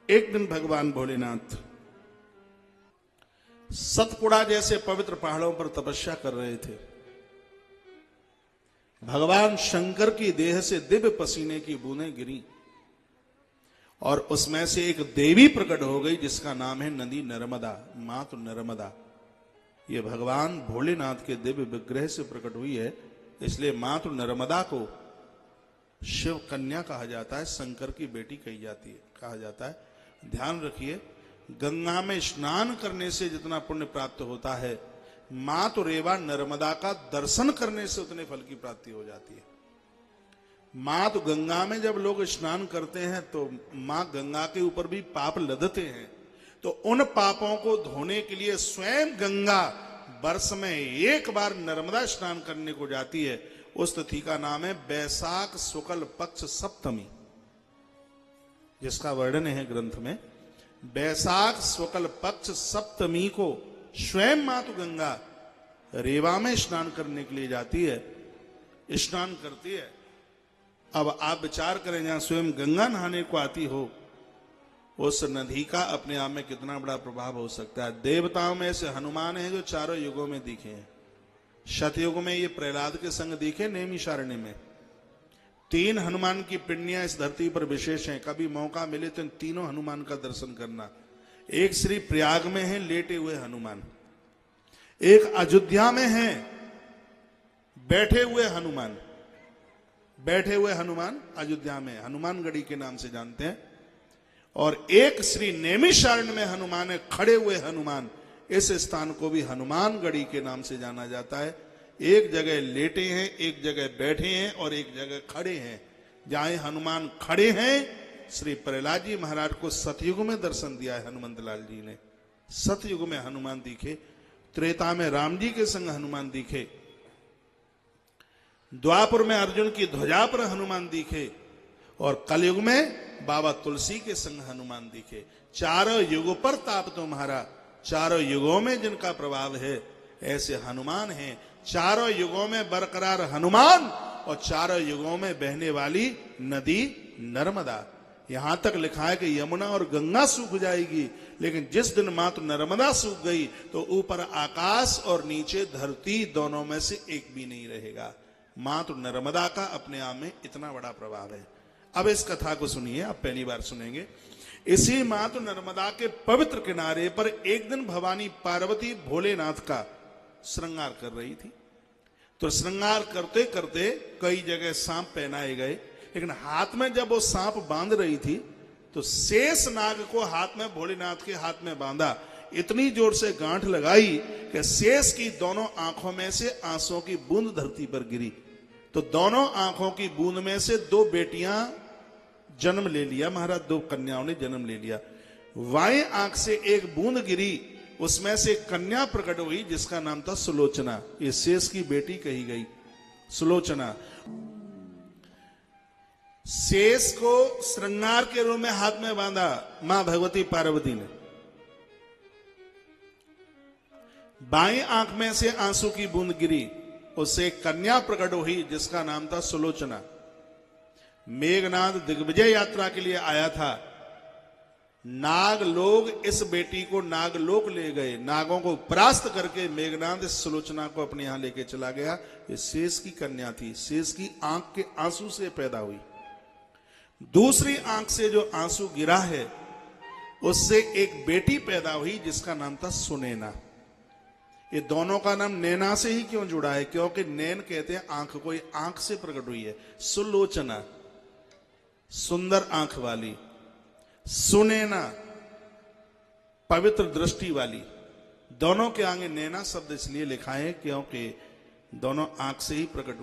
एक दिन भगवान भोलेनाथ सतपुड़ा जैसे पवित्र पहाड़ों पर तपस्या कर रहे थे। भगवान शंकर की देह से दिव्य पसीने की बूंदें गिरी और उसमें से एक देवी प्रकट हो गई जिसका नाम है नदी नर्मदा, मातु नर्मदा। ये भगवान भोलेनाथ के दिव्य विग्रह से प्रकट हुई है, इसलिए मातु नर्मदा को शिव कन्या कहा जाता है, शंकर की बेटी कहा जाता है। ध्यान रखिए, गंगा में स्नान करने से जितना पुण्य प्राप्त होता है, मातु रेवा नर्मदा का दर्शन करने से उतने फल की प्राप्ति हो जाती है। मातु गंगा में जब लोग स्नान करते हैं तो मां गंगा के ऊपर भी पाप लदते हैं, तो उन पापों को धोने के लिए स्वयं गंगा वर्ष में एक बार नर्मदा स्नान करने को जाती है। उस तिथि का नाम है बैसाख शुक्ल पक्ष सप्तमी, जिसका वर्णन है ग्रंथ में। बैसाख शुक्ल पक्ष सप्तमी को स्वयं मातु गंगा रेवा में स्नान करने के लिए जाती है, स्नान करती है। अब आप विचार करें, जहां स्वयं गंगा नहाने को आती हो, उस नदी का अपने आप में कितना बड़ा प्रभाव हो सकता है। देवताओं में से हनुमान है जो चारों युगों में दिखे हैं। शतयुग में ये प्रहलाद के संग दिखे, नैमिषारण्य में 3 हनुमान की पिंडियां इस धरती पर विशेष हैं। कभी मौका मिले तो इन तीनों हनुमान का दर्शन करना। एक श्री प्रयाग में है लेटे हुए हनुमान, एक अयोध्या में है बैठे हुए हनुमान। बैठे हुए हनुमान अयोध्या में हनुमानगढ़ी के नाम से जानते हैं, और एक श्री नैमिषारण्य में हनुमान है, खड़े हुए हनुमान। इस स्थान को भी हनुमानगढ़ी के नाम से जाना जाता है। एक जगह लेटे हैं, एक जगह बैठे हैं और एक जगह खड़े हैं। जहां हनुमान खड़े हैं, श्री प्रहलाद जी महाराज को सतयुग में दर्शन दिया है हनुमंत लाल जी ने। सतयुग में हनुमान दिखे, त्रेता में राम जी के संग हनुमान दिखे, द्वापर में अर्जुन की ध्वजा पर हनुमान दिखे, और कलयुग में बाबा तुलसी के संग हनुमान दिखे। चारों युगों पर ताप तुम्हारा, चारों युगों में जिनका प्रभाव है ऐसे हनुमान हैं। चारों युगों में बरकरार हनुमान और चारों युगों में बहने वाली नदी नर्मदा। यहां तक लिखा है कि यमुना और गंगा सूख जाएगी, लेकिन जिस दिन मात्र नर्मदा सूख गई तो ऊपर आकाश और नीचे धरती दोनों में से एक भी नहीं रहेगा। मात्र नर्मदा का अपने आप में इतना बड़ा प्रभाव है। अब इस कथा को सुनिए, आप पहली बार सुनेंगे। इसी मातु नर्मदा के पवित्र किनारे पर एक दिन भवानी पार्वती भोलेनाथ का श्रृंगार कर रही थी। तो श्रृंगार करते करते कई जगह सांप पहनाए गए, लेकिन हाथ में जब वो सांप बांध रही थी तो शेष नाग को हाथ में भोलेनाथ के हाथ में बांधा। इतनी जोर से गांठ लगाई कि शेष की दोनों आंखों में से आंसुओं की बूंद धरती पर गिरी। तो दोनों आंखों की बूंद में से 2 बेटियां जन्म ले लिया महाराज, 2 कन्याओं ने जन्म ले लिया। वाएं आंख से एक बूंद गिरी, उसमें से कन्या प्रकट हुई जिसका नाम था सुलोचना। ये शेष की बेटी कही गई सुलोचना। शेष को श्रृंगार के रूप में हाथ में बांधा मां भगवती पार्वती ने। बाएं आंख में से आंसू की बूंद गिरी, उससे कन्या प्रकट हुई जिसका नाम था सुलोचना। मेघनाद दिग्विजय यात्रा के लिए आया था। नाग लोग इस बेटी को नागलोक ले गए। नागों को परास्त करके मेघनाद इस सुलोचना को अपने यहां लेके चला गया। ये शेष की कन्या थी, शेष की आंख के आंसू से पैदा हुई। दूसरी आंख से जो आंसू गिरा है उससे एक बेटी पैदा हुई जिसका नाम था सुनैना। ये दोनों का नाम नैना से ही क्यों जुड़ा है? क्योंकि नैन कहते हैं आंख को, आंख से प्रकट हुई है। सुलोचना सुंदर आंख वाली, सुनैना पवित्र दृष्टि वाली। दोनों के आगे नैना शब्द इसलिए लिखा है क्योंकि दोनों आंख से ही प्रकट हुई।